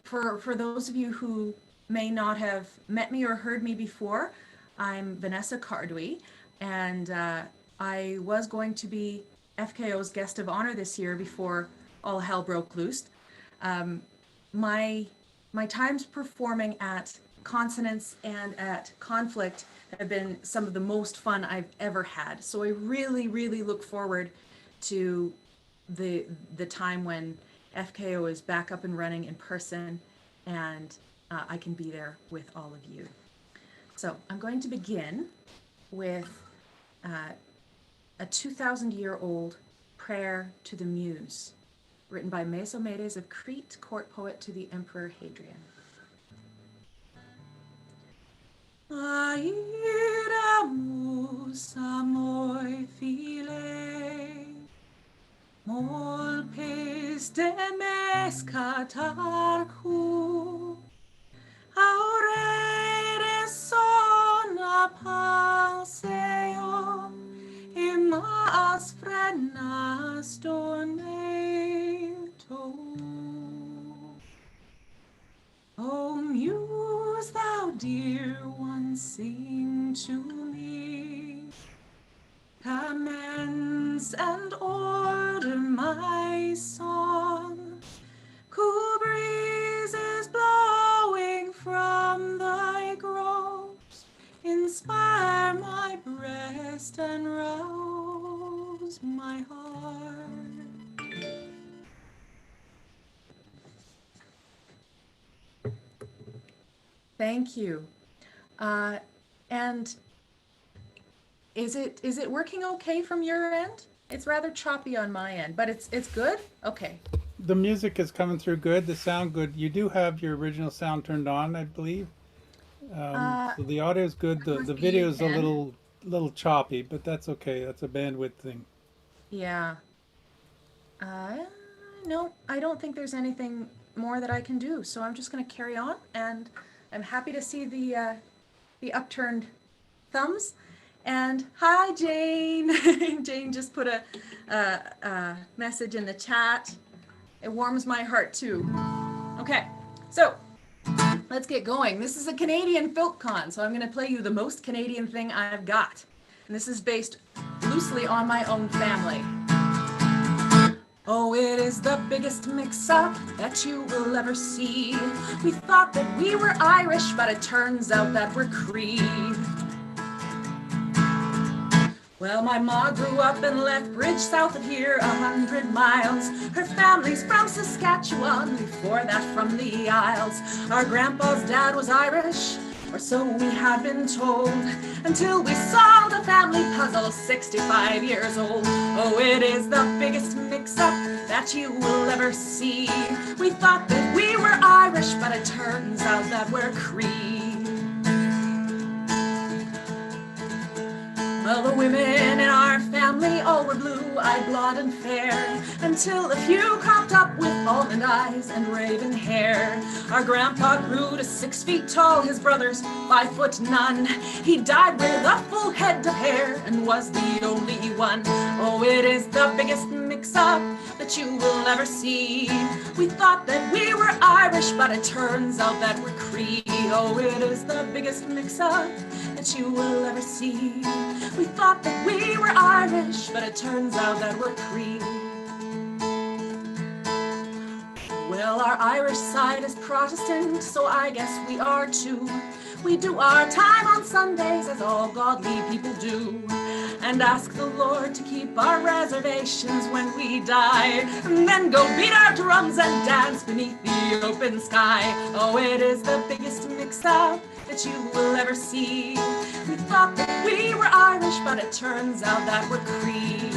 for those of you who may not have met me or heard me before, I'm Vanessa Cardui, and I was going to be FKO's guest of honor this year before all hell broke loose. My times performing at Consonance and at Conflict have been some of the most fun I've ever had. So I really, really look forward to the time when FKO is back up and running in person, and I can be there with all of you. So I'm going to begin with a 2,000-year-old prayer to the Muse, written by Mesomedes of Crete, court poet to the Emperor Hadrian. Aida musa moi file, molpes de mescatarcu, aurere sona paseo, imas frenas donato. O Muse, thou dear one, sing to me, commence and order my song. Cool breezes blowing from thy groves, inspire my breast and rouse my heart. Thank you. And is it working okay from your end? It's rather choppy on my end, but it's good? Okay. The music is coming through good, the sound good. You do have your original sound turned on, I believe. So the audio is good. The video is a little choppy, but that's okay. That's a bandwidth thing. Yeah. No, I don't think there's anything more that I can do. So I'm just going to carry on, and I'm happy to see the upturned thumbs. And hi, Jane. Jane just put a message in the chat. It warms my heart too. Okay, so let's get going. This is a Canadian FILK con, so I'm going to play you the most Canadian thing I've got. And this is based loosely on my own family. Oh, it is the biggest mix-up that you will ever see. We thought that we were Irish, but it turns out that we're Cree. Well, my ma grew up in Lethbridge, south of here, 100 miles. Her family's from Saskatchewan, before that from the Isles. Our grandpa's dad was Irish, or so we had been told, until we solved a family puzzle 65 years old. Oh, it is the biggest mix-up that you will ever see. We thought that we were Irish, but it turns out that we're Cree. Well, the women in our family all were blue-eyed, blonde and fair, until a few cropped up with almond eyes and raven hair. Our grandpa grew to 6 feet tall, his brothers 5 foot none. He died with a full head of hair and was the only one. Oh, it is the biggest mix-up that you will ever see. We thought that we were Irish, but it turns out that we're Cree. Oh, it is the biggest mix-up that you will ever see. We thought that we were Irish, but it turns out that we're Cree. Well, our Irish side is Protestant, so I guess we are too. We do our time on Sundays as all godly people do, and ask the Lord to keep our reservations when we die, and then go beat our drums and dance beneath the open sky. Oh, it is the biggest mix-up that you will ever see. We thought that we were Irish, but it turns out that we're Cree.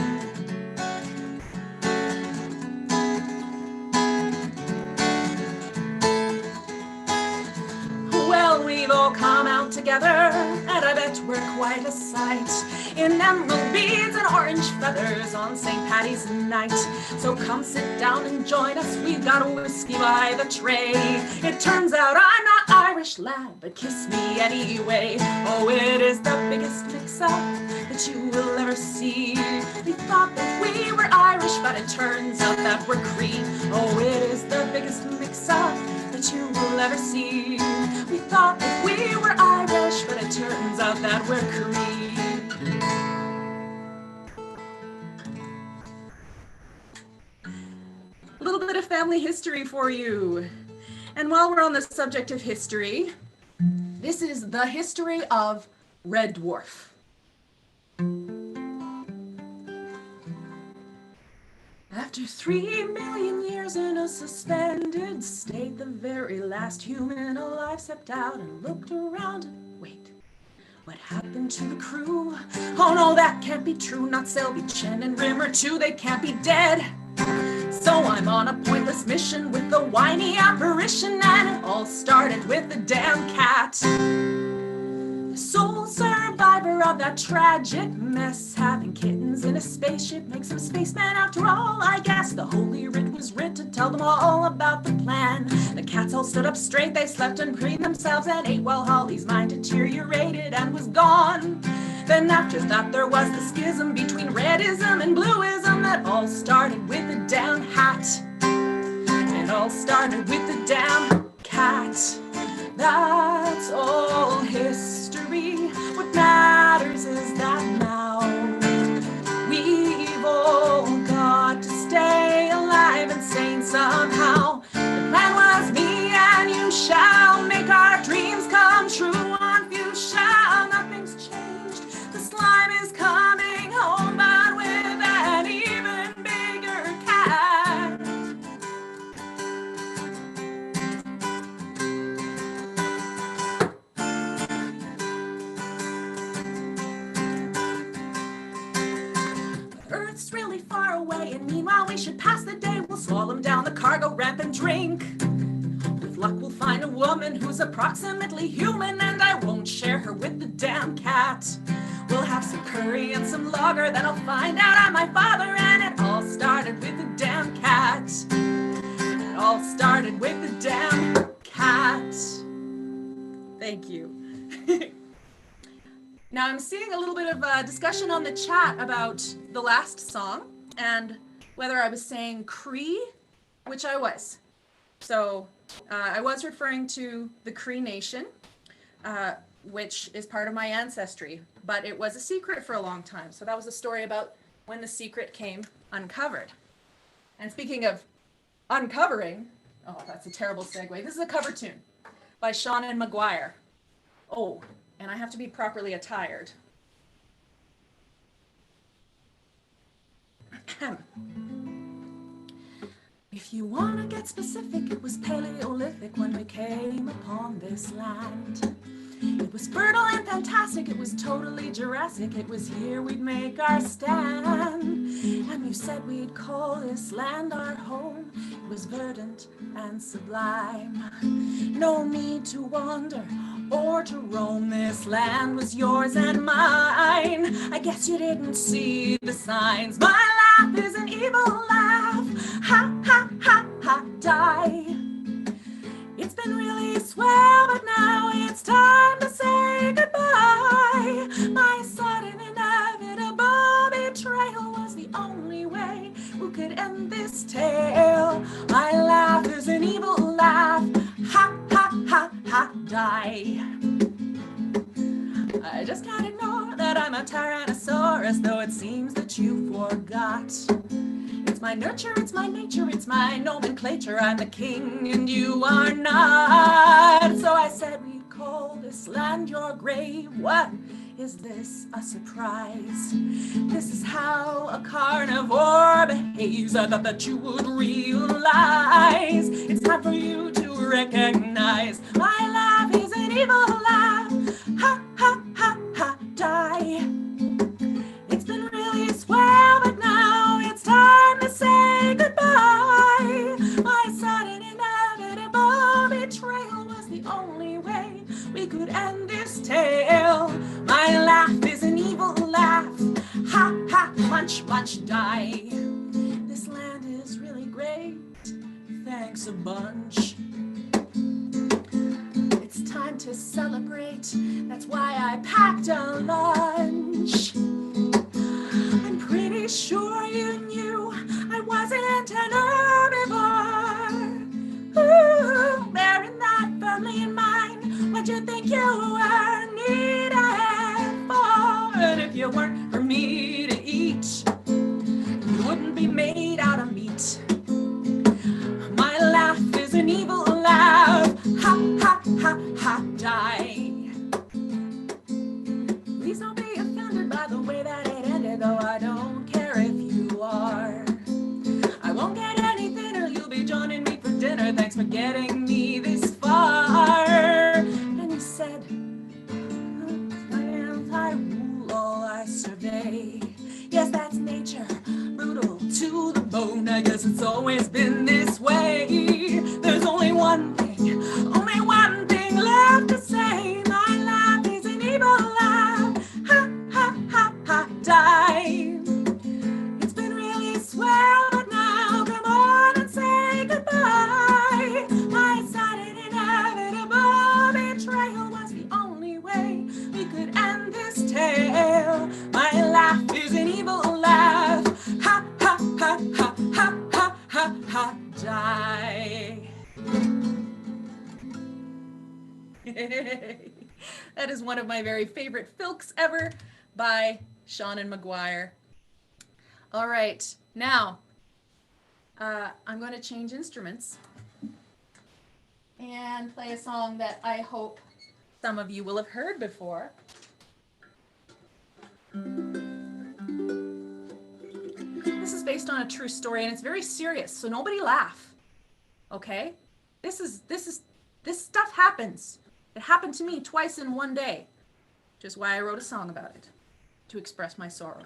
Well, we've all come out together, and I bet we're quite a sight, in emerald beads and orange feathers on St. Paddy's night. So come sit down and join us, we've got whiskey by the tray. It turns out I'm not Irish, lad, but kiss me anyway. Oh, it is the biggest mix-up that you will ever see. We thought that we were Irish, but it turns out that we're Cree. Oh, it is the biggest mix-up that you you'll ever see. We thought that we were Irish, but it turns out that we're Cree. A little bit of family history for you. And while we're on the subject of history, this is the history of Red Dwarf. After 3 million years in a suspended state, the very last human alive stepped out and looked around and wait. What happened to the crew? Oh no, that can't be true. Not Selby, Chen, and Rimmer too. They can't be dead. So I'm on a pointless mission with a whiny apparition, and it all started with the damn cat. The sole survivor of that tragic mess, having kittens in a spaceship makes him a spaceman after all, I guess. The holy writ was writ to tell them all about the plan. The cats all stood up straight, they slept and preened themselves and ate while Holly's mind deteriorated and was gone. Then after that there was the schism between redism and bluism that all started with the damn hat. It all started with the damn cat. That's all history. What matters is that now we've all got to stay alive and sane somehow. The plan was me and you shall make our dreams come true. On you shall, nothing's changed. The slime is coming home, but with an even bigger cat. Earth's really far away, and meanwhile we should pass the day. We'll slalom down the cargo ramp and drink. With luck we'll find a woman who's approximately human, and I won't share her with the damn cat. We'll have some curry and some lager, then I'll find out I'm my father, and it all started with the damn cat. It all started with the damn cat. Thank you. Now I'm seeing a little bit of discussion on the chat about the last song and whether I was saying Cree, which I was. So I was referring to the Cree Nation, which is part of my ancestry, but it was a secret for a long time. So that was a story about when the secret came uncovered. And speaking of uncovering, oh, that's a terrible segue. This is a cover tune by Sean and Maguire. Oh, and I have to be properly attired. If you want to get specific, it was Paleolithic when we came upon this land. It was fertile and fantastic, it was totally Jurassic, it was here we'd make our stand. And you said we'd call this land our home, it was verdant and sublime. No need to wander or to roam, this land was yours and mine. I guess you didn't see the signs. My laugh is an evil laugh, ha ha ha ha, die. It's been really swell, but now it's time to say goodbye. My sudden inevitable betrayal was the only way we could end this tale. My laugh is an evil laugh, ha ha ha ha, die. I just can't ignore that I'm a Tyrannosaurus, though it seems that you forgot. It's my nurture, it's my nature, it's my nomenclature. I'm the king and you are not. So I said we'd call this land your grave. What? Is this a surprise? This is how a carnivore behaves. I thought that you would realize. It's time for you to recognize. My laugh is an evil laugh. Ha ha ha ha, die. It's been really swell, but now it's time to say goodbye. My sudden inevitable betrayal was the only way we could end this tale. My laugh is an evil laugh. Ha ha, munch munch, die. This land is really great. Thanks a bunch. It's time to celebrate. That's why I packed a lunch. I'm pretty sure you knew I wasn't an herbivore. Ooh, there in that bring me this far. And he said, I rule all I survey. Yes, that's nature, brutal to the bone. I guess it's always been this way. There's only one thing left to say. My life is an evil life. Ha, ha, ha, ha, die. It's been really swell, but now come on and say goodbye. I decided inevitable betrayal was the only way we could end this tale. My laugh is an evil laugh. Ha, ha, ha, ha, ha, ha, ha, ha, die. That is one of my very favorite filks ever by Sean and Maguire. All right, now I'm going to change instruments and play a song that I hope some of you will have heard before. This is based on a true story, and it's very serious, so nobody laugh, okay? This stuff happens. It happened to me twice in one day, which is why I wrote a song about it, to express my sorrow.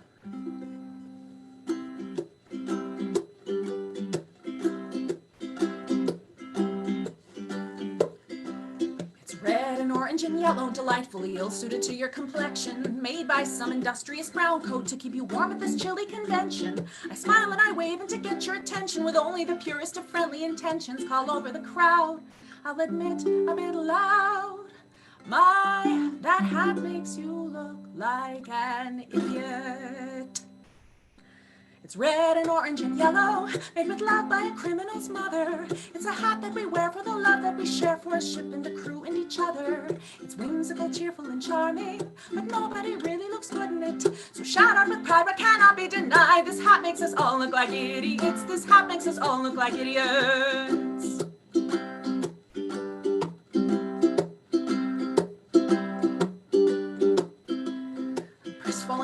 Red and orange and yellow, delightfully ill-suited to your complexion, made by some industrious brown coat to keep you warm at this chilly convention. I smile and I wave and to get your attention with only the purest of friendly intentions, call over the crowd. I'll admit a bit loud, my, that hat makes you look like an idiot. It's red and orange and yellow, made with love by a criminal's mother. It's a hat that we wear for the love that we share for a ship and a crew and each other. It's whimsical, cheerful, and charming, but nobody really looks good in it. So shout out with pride, what cannot be denied. This hat makes us all look like idiots. This hat makes us all look like idiots.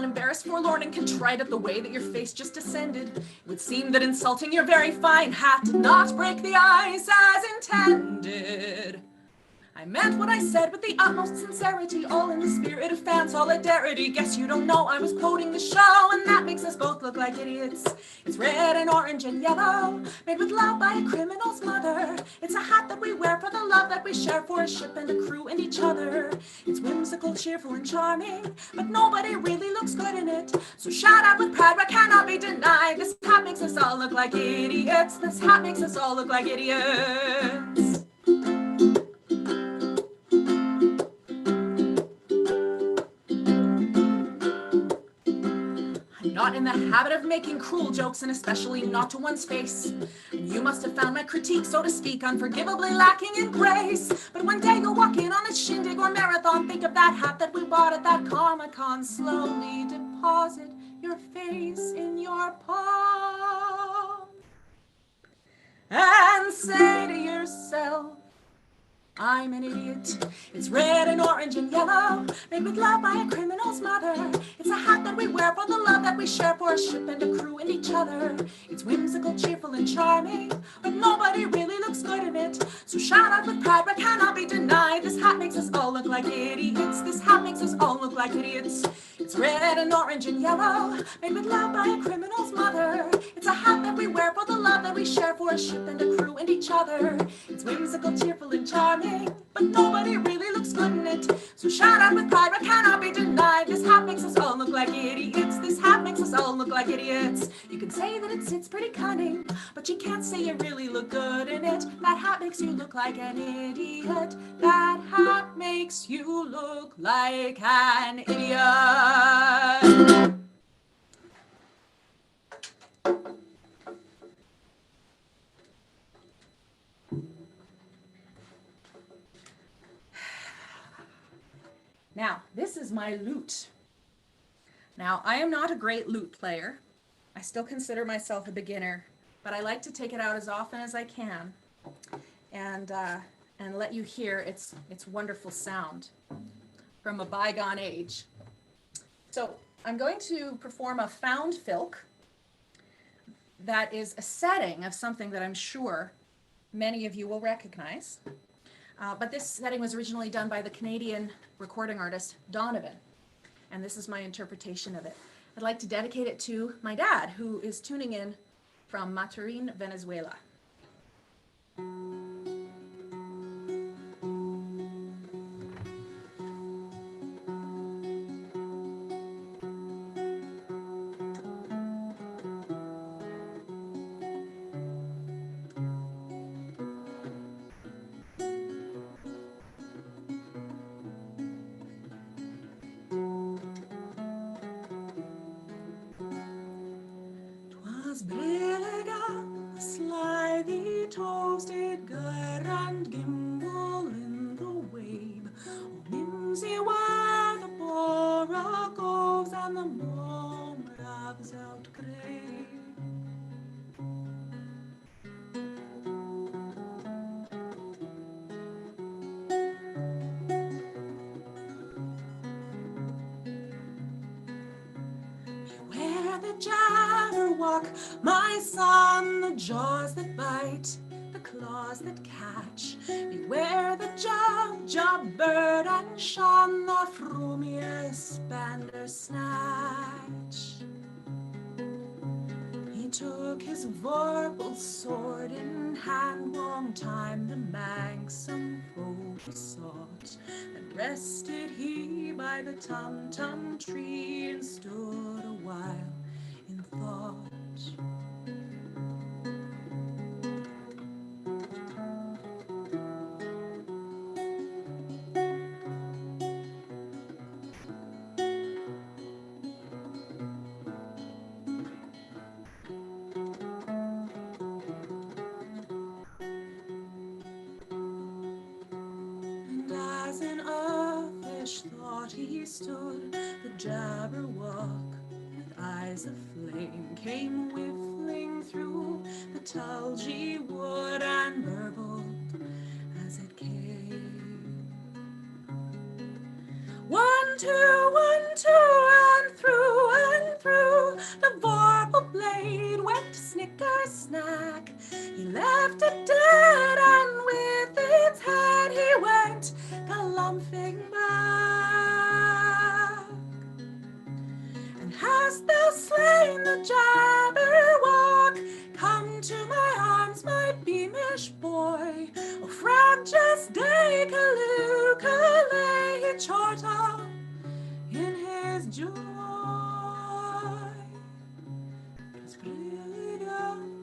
Embarrassed, forlorn, and contrite at the way that your face just descended. It would seem that insulting your very fine hat did not break the ice as intended. I meant what I said with the utmost sincerity, all in the spirit of fan solidarity. Guess you don't know I was quoting the show, and that makes us both look like idiots. It's red and orange and yellow, made with love by a criminal's mother. It's a hat that we wear for the love that we share for a ship and a crew and each other. It's whimsical, cheerful, and charming, but nobody really looks good in it. So shout out with pride, what cannot be denied. This hat makes us all look like idiots. This hat makes us all look like idiots. Not in the habit of making cruel jokes, and especially not to one's face. And you must have found my critique, so to speak, unforgivably lacking in grace. But one day you'll walk in on a shindig or marathon, think of that hat that we bought at that Comic-Con, slowly deposit your face in your palm, and say to yourself, I'm an idiot. It's red and orange and yellow, made with love by a criminal's mother. It's a hat that we wear for the love that we share for a ship and a crew and each other. It's whimsical, cheerful, and charming, but nobody really looks good in it. So shout out with pride, but cannot be denied. This hat makes us all look like idiots. This hat makes us all look like idiots. It's red and orange and yellow, made with love by a criminal's mother. It's a hat that we wear for the love that we share for a ship and a crew and each other. It's whimsical, cheerful, and charming, but nobody really looks good in it. So shout out with pride, but cannot be denied. This hat makes us all look like idiots. This hat makes us all look like idiots. You can say that it sits pretty cunning, but you can't say you really look good in it. That hat makes you look like an idiot. That hat makes you look like an idiot. Now, this is my lute. Now, I am not a great lute player. I still consider myself a beginner, but I like to take it out as often as I can and let you hear its wonderful sound from a bygone age. So I'm going to perform a found filk that is a setting of something that I'm sure many of you will recognize. But this setting was originally done by the Canadian recording artist Donovan, and this is my interpretation of it. I'd like to dedicate it to my dad, who is tuning in from Maturin, Venezuela. Slithy toasted gyre and gimble in the wabe. Oh, mimsy were the borogoves and the momravs out grey. Beware the jabberwock, my son, the jaws that bite, the claws that catch. Beware the jubjub-bird and shun, the frumious bandersnatch. He took his vorpal sword in hand, long time the manxome foe he sought. Then rested he by the tum-tum tree and stood a while in thought. And as in a fish thought he stood, the jabberwock with eyes of flame came whiffling through the tulgey wood and burbled as it came. 1, 2, 1, 2, and through the vorpal blade went snicker snack. He left it dead, and with its head he went galumphing back. And hast thou slain the jabberwock? Come to my arms, my beamish boy. O frabjous day, Kalukale, he chortled in his joy. 'Twas really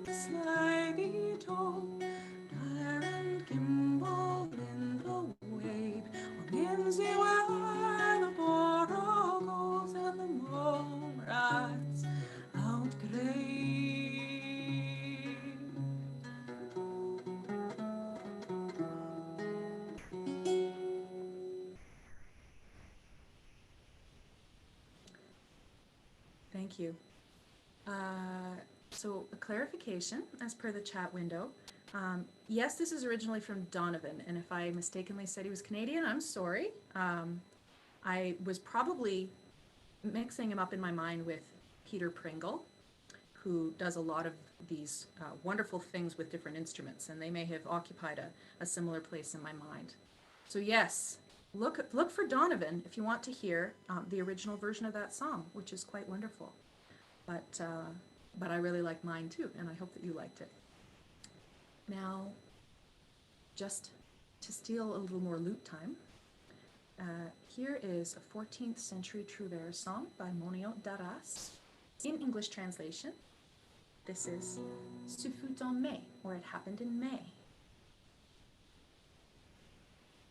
a slithy toe, dire and gimble in the wabe. Or mimsy were the borogles and the mome rats out grey. Thank you. So a clarification as per the chat window. Yes, this is originally from Donovan, and if I mistakenly said he was Canadian, I'm sorry. I was probably mixing him up in my mind with Peter Pringle, who does a lot of these wonderful things with different instruments, and they may have occupied a similar place in my mind. So yes, look for Donovan if you want to hear the original version of that song, which is quite wonderful. But I really like mine too, and I hope that you liked it. Now, just to steal a little more lute time, here is a 14th century trouvère song by Monio d'Arras. In English translation, this is Ce fut en mai, or It Happened in May.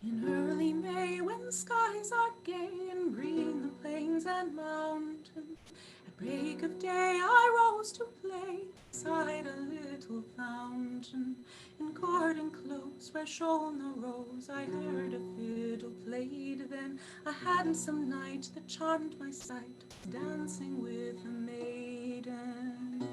In early May, when skies are gay and green the plains and mountains, at break of day I rose to play beside a little fountain. In court and close where shone the rose, I heard a fiddle played then. A handsome knight that charmed my sight, dancing with a maiden.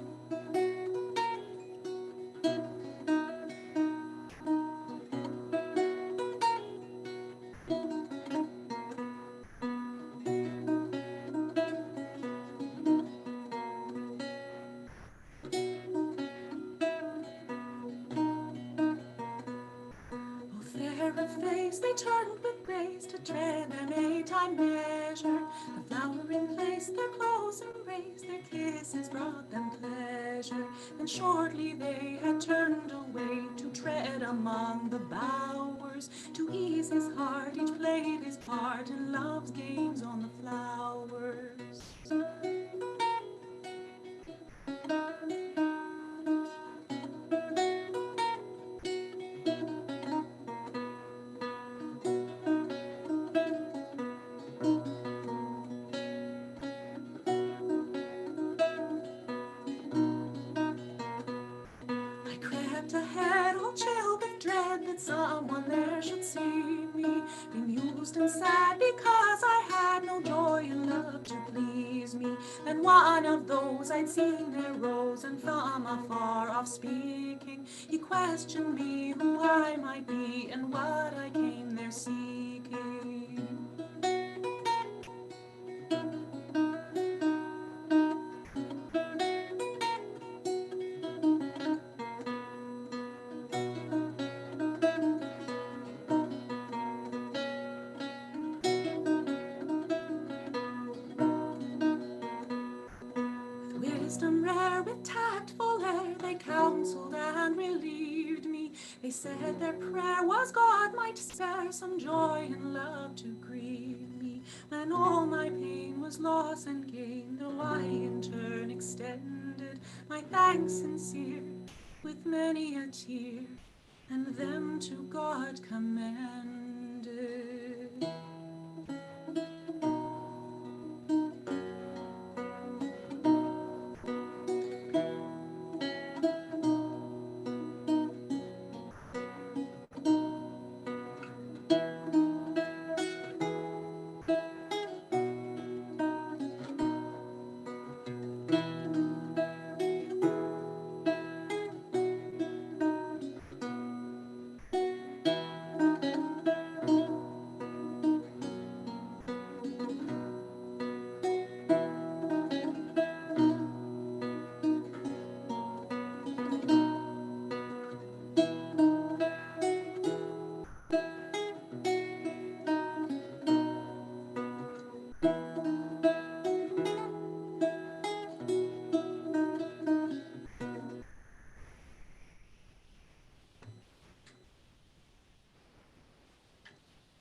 her face, they turned with grace to tread their Maytime measure. The flowering place, their close embrace, their kisses brought them pleasure. Then shortly they had turned away to tread among the bowers. To ease his heart, each played his part in love's games on the flowers. I crept ahead, all chilled with dread that someone there should see me, bemused and sad because I had no joy in love to please me. Then one of those I'd seen there rose, and from afar off speaking, he questioned me who I might be and what I came there seeking. Wisdom rare with tactful air, they counseled and relieved me. They said their prayer was God might spare some joy and love to grieve me. When all my pain was loss and gain, though I in turn extended my thanks sincere with many a tear, and them to God commended.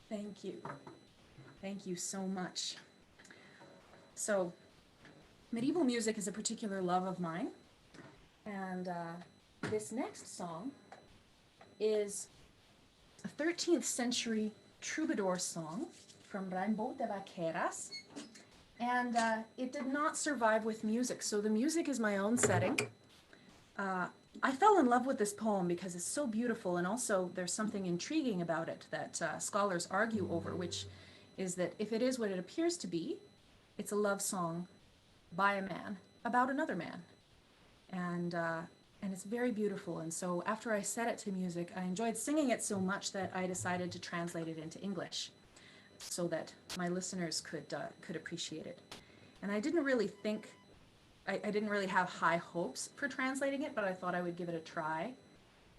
Thank you. Thank you so much. So, medieval music is a particular love of mine, and this next song is a 13th century troubadour song from Raimbo de Vaqueras, and it did not survive with music, so the music is my own setting. I fell in love with this poem because it's so beautiful, and also there's something intriguing about it that scholars argue over, which is that if it is what it appears to be, it's a love song by a man about another man. And it's very beautiful. And so after I set it to music, I enjoyed singing it so much that I decided to translate it into English so that my listeners could appreciate it. And I didn't really think, I didn't really have high hopes for translating it, but I thought I would give it a try.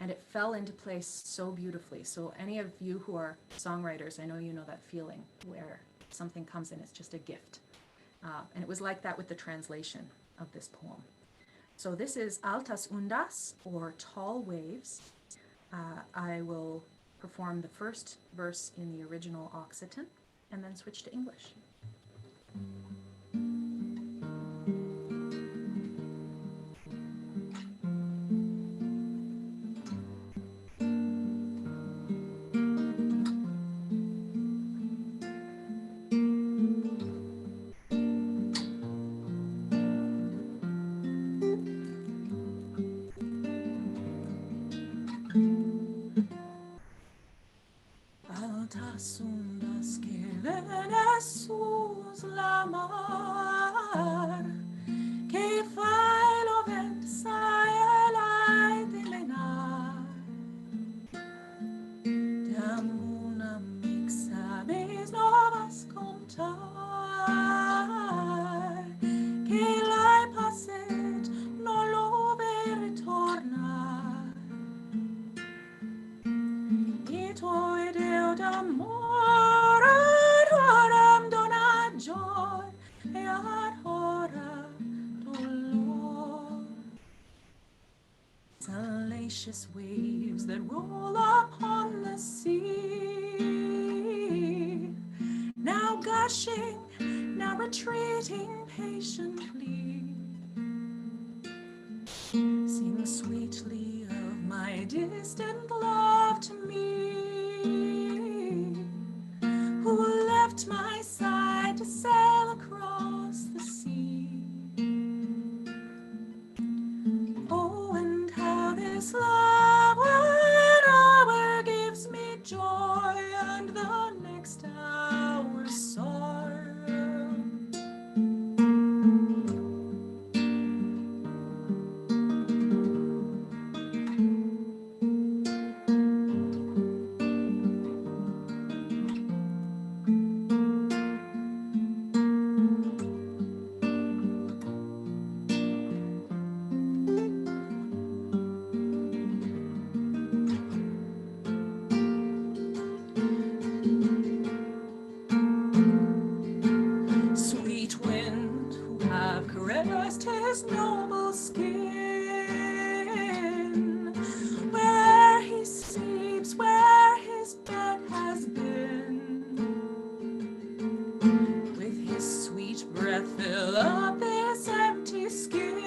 And it fell into place so beautifully. So any of you who are songwriters, I know you know that feeling where something comes in, it's just a gift. And it was like that with the translation of this poem. So this is Altas Undas, or Tall Waves. I will perform the first verse in the original Occitan and then switch to English. Altas ondas que Venezuela la mar, que fai lo vent sae de lenar. Damuna mixa vez novas contar, que lai passet no lo ve retornar. Ito ed d'amore horam dona joy et hora dolor. Salacious waves that roll upon the sea, now gushing, now retreating patiently, sing sweetly of my distant love to me, who left my side to sail across the sea. Oh, and how this love one hour gives me joy, and the next hour sorrow. Sweet wind, who have caressed his noble skin, where he sleeps, where his bed has been, with his sweet breath fill up this empty skin.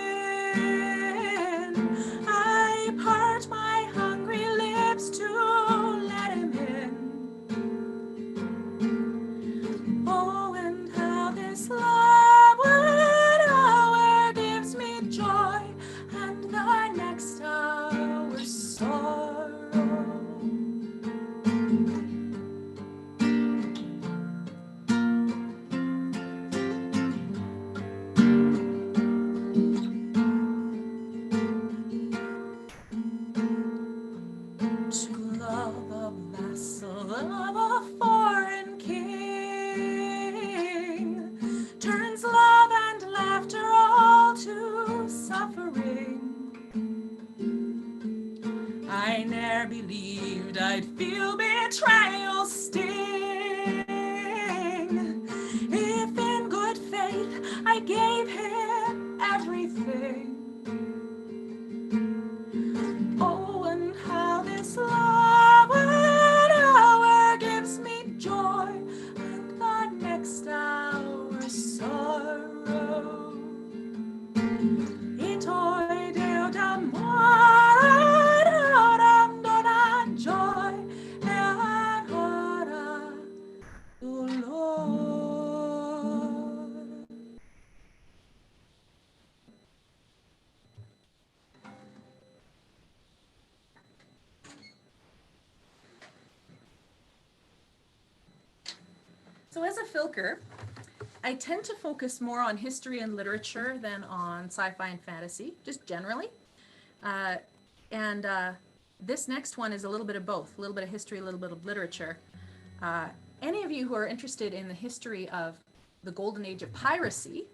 I part my hungry lips to let him in. Oh, and how this love one hour gives me joy, and the next hour sorrow. To love a vassal of a foreign king turns love and laughter all to suffering. I ne'er believed I'd feel betrayal sting, if in good faith I gave him everything. Oh, and how this love one hour gives me joy, and the next hour sorrow. Itoi deo d'amore horam dona joy et hora dolor. So as a filker, I tend to focus more on history and literature than on sci-fi and fantasy, just generally. This next one is a little bit of both, a little bit of history, a little bit of literature. Any of you who are interested in the history of the golden age of piracy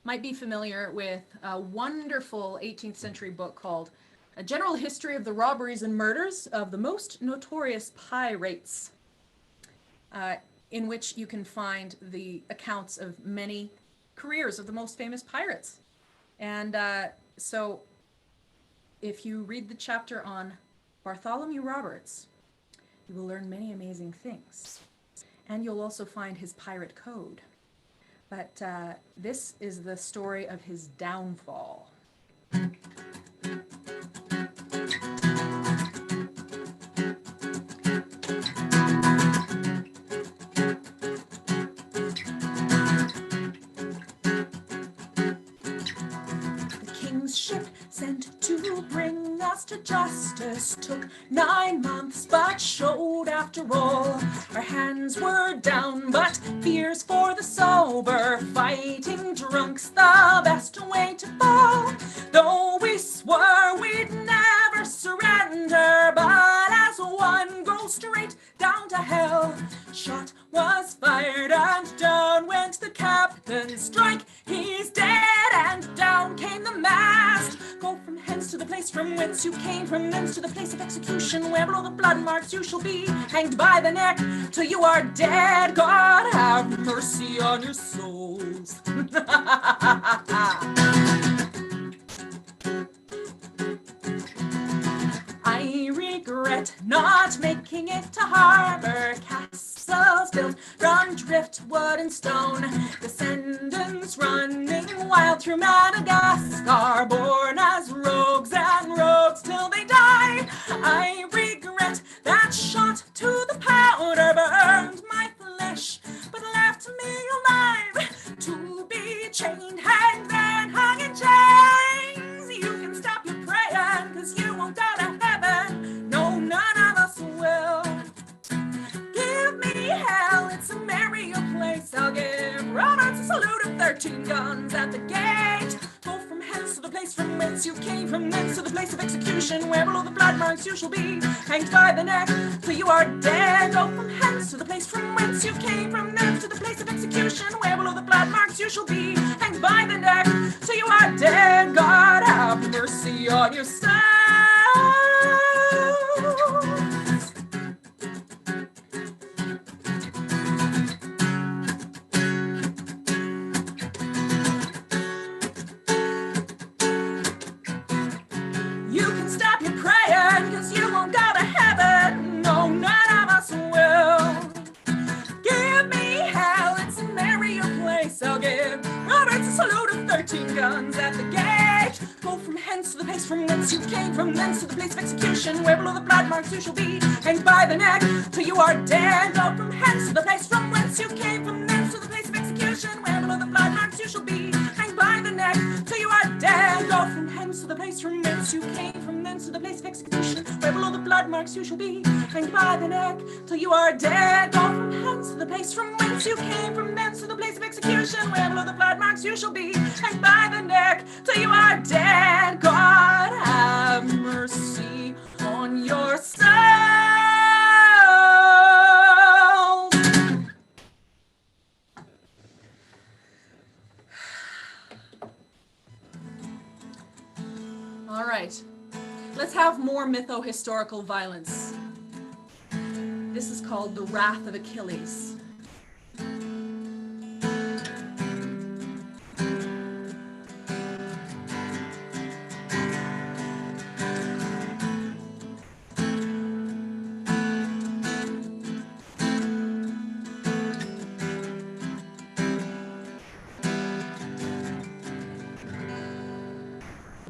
might be familiar with a wonderful 18th century book called A General History of the Robberies and Murders of the Most Notorious Pirates, in which you can find the accounts of many careers of the most famous pirates. And so if you read the chapter on Bartholomew Roberts, you will learn many amazing things. And you'll also find his pirate code. But this is the story of his downfall. Ship sent to bring us to justice took 9 months, but showed after all. Our hands were down, but fears for the sober, fighting drunks the best way to fall. Though we swore we'd never surrender, but as one go straight down to hell. Shot was fired and down went the captain. Strike, he's dead, and down came the mast. Go from hence to the place from whence you came, from thence to the place of execution, where below the blood marks you shall be, hanged by the neck till you are dead. God have mercy on your souls. I regret not making it to harbor, castles built from driftwood and stone, descendants running wild through Madagascar, born as rogues and rogues till they die. I regret that shot to the powder burned my flesh, but left me alive to be chained, hanged, then hung in chains. You can stop your praying, 'cause you won't go to heaven. No, none of us will. Give me hell, it's a merrier place. I'll give Roberts a salute of 13 guns at the gate. Go from hence to the place from whence you came, from thence to the place of execution, where below the blood marks you shall be, hanged by the neck till you are dead. Go from hence to the place from whence you came, from thence to the place of execution, where below the blood marks you shall be, hanged by the neck till you are dead. God have mercy on your souls. You can stop your praying, 'cause you won't go to heaven. No, none of us will. Give me hell, it's a merrier place. I'll give Roberts a salute of 13 guns at the gate. Go from hence to the place from whence you came, from thence to the place of execution, where below the blood marks you shall be, hanged by the neck till you are dead. Go from hence to the place from whence you came, from thence to the place of execution, where below the blood marks you shall be, hanged by the neck till you are dead. Go from hence to the place from whence you came, from thence to the place of execution, where below the blood marks you shall be, hanged by the neck till you are dead. Go from hence to the place from whence you came, from thence to the place of execution, where below the blood marks you shall be, hanged by the neck till you are dead. God have mercy on your souls. All right, let's have more mytho-historical violence. This is called The Wrath of Achilles.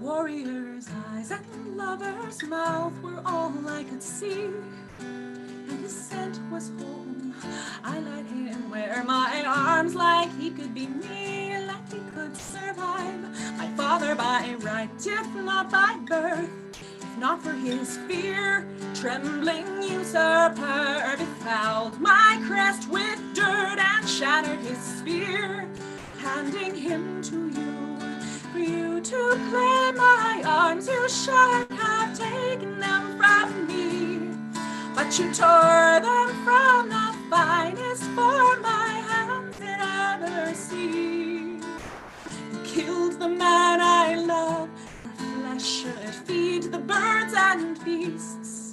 Warrior's eyes and lover's mouth were all I could see, and his scent was home. I let him wear my arms like he could be me, like he could survive. My father by right, if not by birth, if not for his fear, trembling usurper befouled my crest with dirt and shattered his spear, handing him to you. For you to claim my arms, you should have taken them from me, but you tore them from the finest for my hands did ever see. You killed the man I love, your flesh should feed the birds and beasts.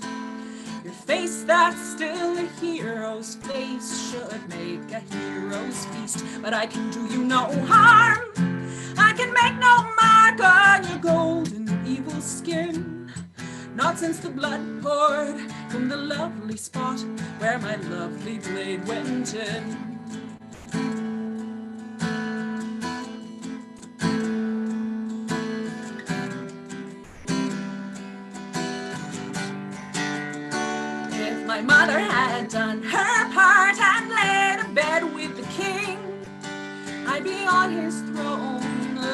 Your face that's still a hero's face should make a hero's feast, but I can do you no harm. I can make no mark on your golden evil skin, not since the blood poured from the lovely spot where my lovely blade went in. If my mother had done her part and laid abed with the king, I'd be on his throne.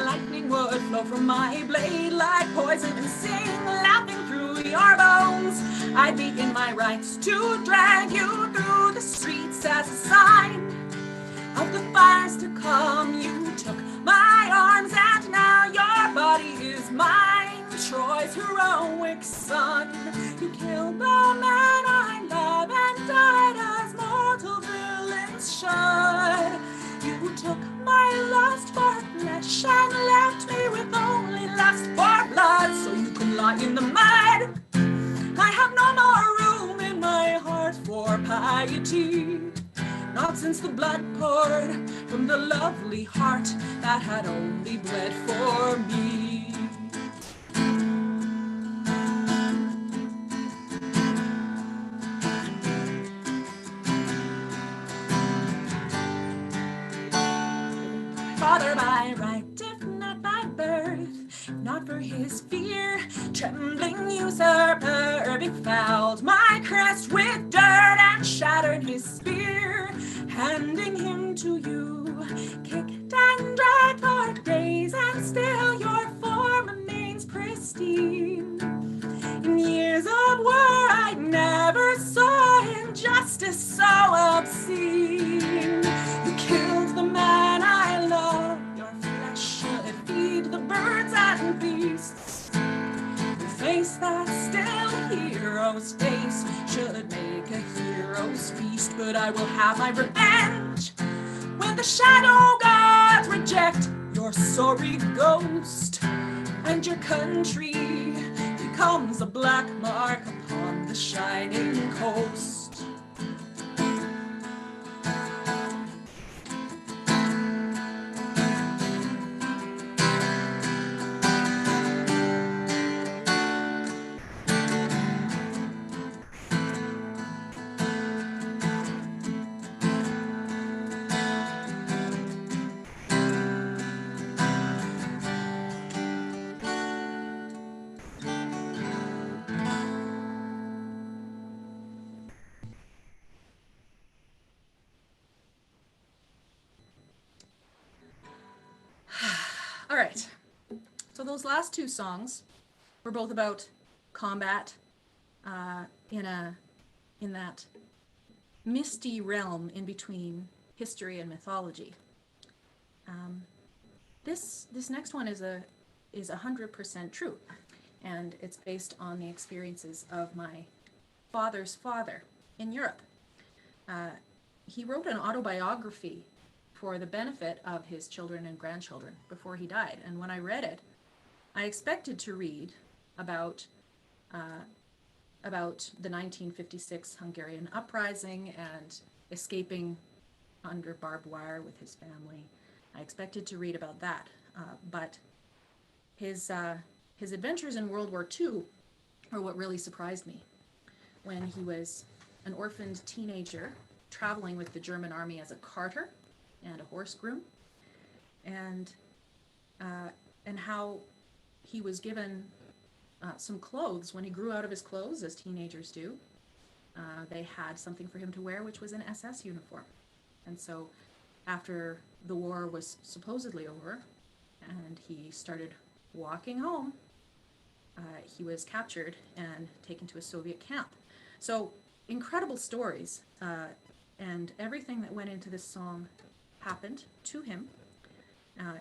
Lightning would flow from my blade like poison and sing, laughing through your bones. I'd be in my rights to drag you through the streets as a sign of the fires to come. You took my arms and now your body is mine, Troy's heroic son. You killed the man I love and died as mortal villains should. You took my lust for flesh and left me with only lust for blood, so you can lie not in the mud. I have no more room in my heart for piety, not since the blood poured from the lovely heart that had only bled for me. Father by right, if not by birth, not for his fear, trembling usurper befouled my crest with dirt and shattered his spear, handing him to you, kicked and dragged for days, and still your form remains pristine. In years of war I never saw injustice so obscene. You killed the man I love, your flesh should feed the birds and beasts. The face that still heroes face should make a hero's feast. But I will have my revenge when the shadow gods reject your sorry ghost, and your country becomes a black mark upon the shining coast. All right, so those last two songs were both about combat in that misty realm in between history and mythology. This next one is 100% true, and it's based on the experiences of my father's father in Europe. He wrote an autobiography for the benefit of his children and grandchildren before he died. And when I read it, I expected to read about the 1956 Hungarian uprising and escaping under barbed wire with his family. I expected to read about that, but his adventures in World War II are what really surprised me. When he was an orphaned teenager traveling with the German army as a carter and a horse groom, and how he was given some clothes when he grew out of his clothes, as teenagers do. They had something for him to wear, which was an SS uniform. And so after the war was supposedly over and he started walking home, he was captured and taken to a Soviet camp. So incredible stories, and everything that went into this song happened to him,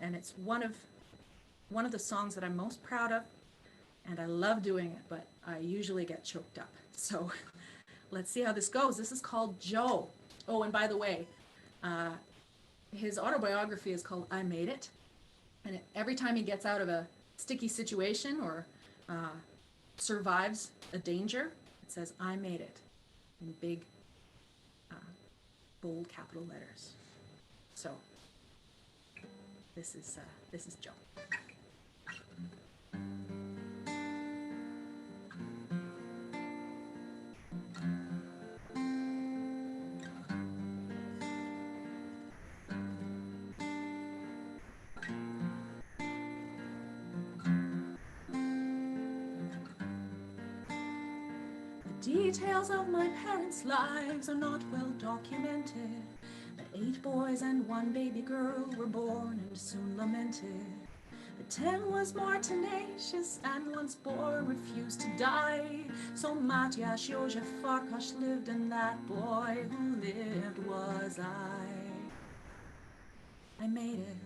and it's one of the songs that I'm most proud of, and I love doing it, but I usually get choked up. So let's see how this goes. This is called Joe. Oh, and by the way, his autobiography is called I Made It, and every time he gets out of a sticky situation or survives a danger, it says I made it in big bold capital letters. So this is Joe. The details of my parents' lives are not well documented. But 8 boys and 1 baby girl were born and soon lamented. But 10 was more tenacious, and once born refused to die. So Matyas, József, Farkas lived, and that boy who lived was I. I made it.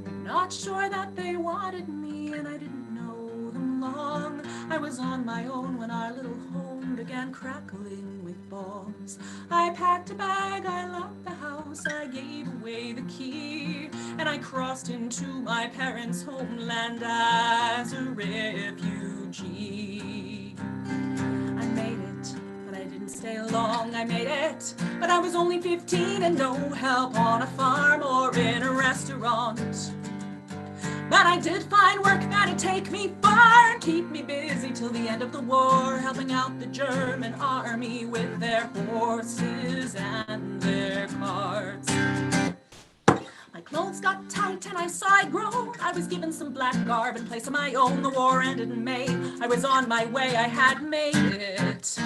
I'm not sure that they wanted me, and I didn't know them long. I was on my own when our little home began crackling with bombs. I packed a bag, I locked the house, I gave away the key, and I crossed into my parents' homeland as a refugee. I made it, but I didn't stay long. I made it, but I was only 15 and no help on a farm or in a restaurant. But I did find work that'd take me far and keep me busy till the end of the war, helping out the German army with their horses and their carts. My clothes got tight and I saw I'd grown. I was given some black garb in place of my own. The war ended in May. I was on my way, I had made it.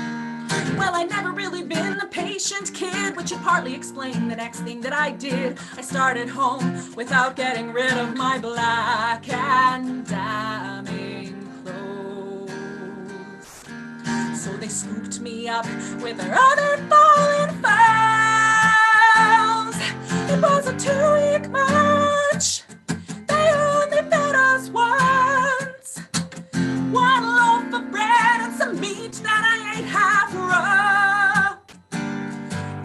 Well, I'd never really been a patient kid, which would partly explain the next thing that I did. I started home without getting rid of my black and damning clothes. So they scooped me up with their other fallen foes. It was a 2-week march. They only fed us once. One loaf of bread and some meat that I ate half raw.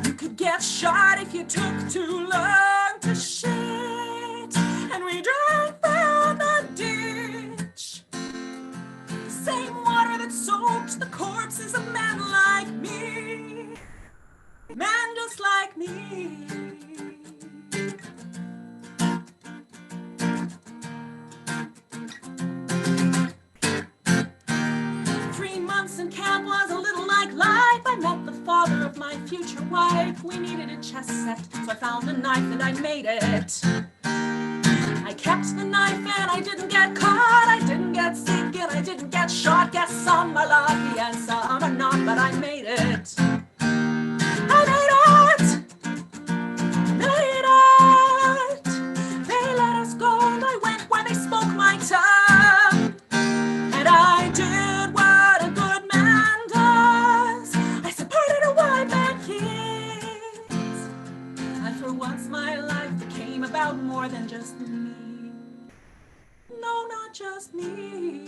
You could get shot if you took too long to shit. And we drank from the ditch. The same water that soaked the corpses of men like me. Men just like me. 3 months in camp was a little like life. I met the father of my future wife. We needed a chess set, so I found a knife and I made it. I kept the knife and I didn't get caught. I didn't get sick and I didn't get shot. Guess some are lucky and some are not, but I made it. I made it! Made it! They let us go and I went where they spoke my tongue. And I did what a good man does. I supported a wife and kids. And for once my life became about more than just me. No, not just me.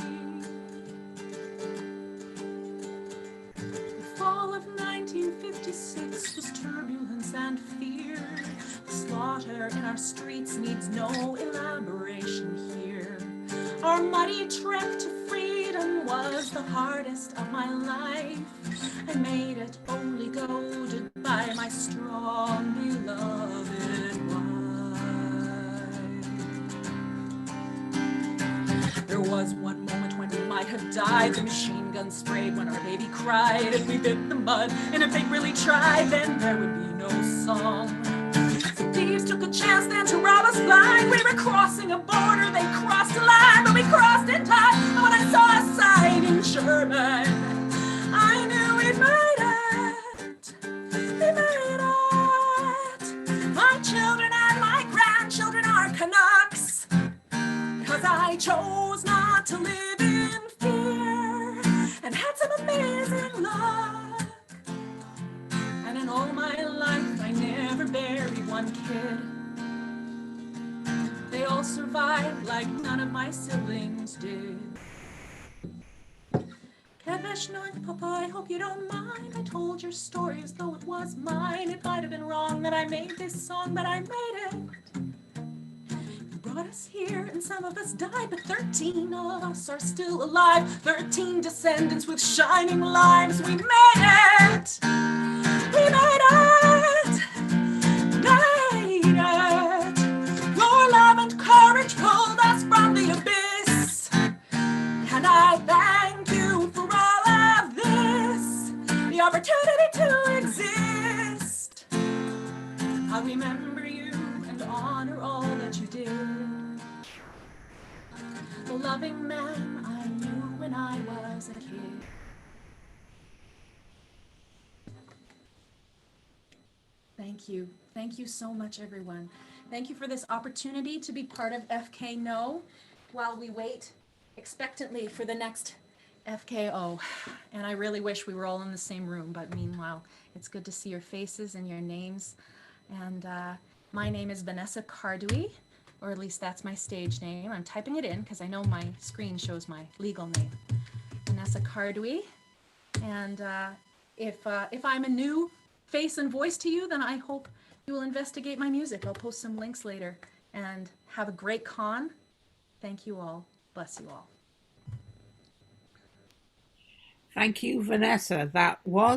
The fall of 1956 was turbulence and fear. The slaughter in our streets needs no elaboration here. Our muddy trek to freedom was the hardest of my life. I made it only goaded by my strong, beloved wife. There was one moment when we might have died. The machine gun sprayed when our baby cried, and we bit the mud. And if they really tried, then there would be no song. The thieves took a chance then to rob us blind. We were crossing a border, they crossed a line, but we crossed in time. And when I saw a sign in German, I knew we'd made it. We made it. My children and my grandchildren are Canucks, 'cause I chose not to live in fear and had some amazing luck. And in all my life, I never buried one kid. They all survived like none of my siblings did. FK-NO2, Papa, I hope you don't mind. I told your story as though it was mine. It might have been wrong that I made this song, but I made it. You brought us here, and some of us died, but 13 of us are still alive. 13 descendants with shining lives. We made it! We made it! Made it! Your love and courage pulled us from the abyss. And I thank you for all of this, the opportunity to exist. I remember you and honor all that you did. The loving man I knew when I was a kid. Thank you. Thank you so much, everyone. Thank you for this opportunity to be part of FK-NO while we wait expectantly for the next FKO. And I really wish we were all in the same room, but meanwhile, it's good to see your faces and your names. And my name is Vanessa Cardui, or at least that's my stage name. I'm typing it in because I know my screen shows my legal name, Vanessa Cardui. And if I'm a new face and voice to you, then I hope you will investigate my music. I'll post some links later and have a great con. Thank you all. Bless you all. Thank you, Vanessa. That was